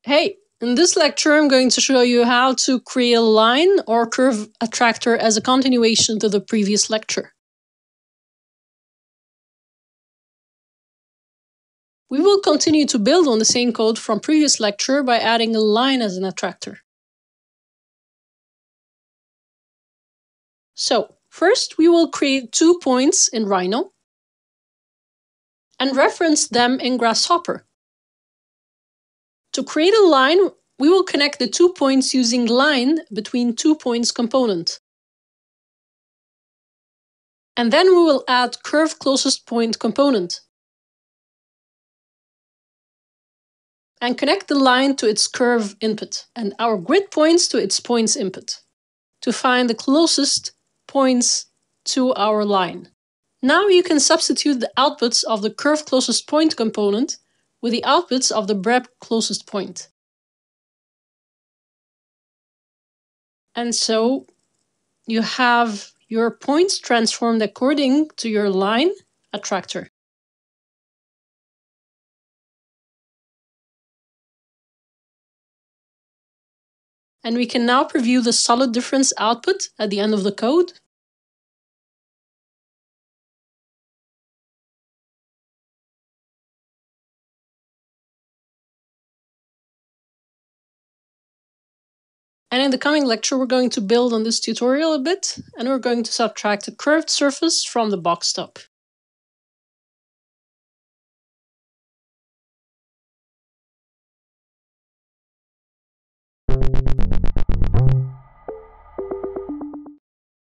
Hey, in this lecture I'm going to show you how to create a line or curve attractor as a continuation to the previous lecture. We will continue to build on the same code from previous lecture by adding a line as an attractor. So, first we will create 2 points in Rhino and reference them in Grasshopper. To create a line, we will connect the 2 points using line between 2 points component. And then we will add curve closest point component. And connect the line to its curve input and our grid points to its points input to find the closest points to our line. Now you can substitute the outputs of the curve closest point component with the outputs of the Brep closest point. And so you have your points transformed according to your line attractor. And we can now preview the solid difference output at the end of the code. And in the coming lecture, we're going to build on this tutorial a bit, and we're going to subtract a curved surface from the box top.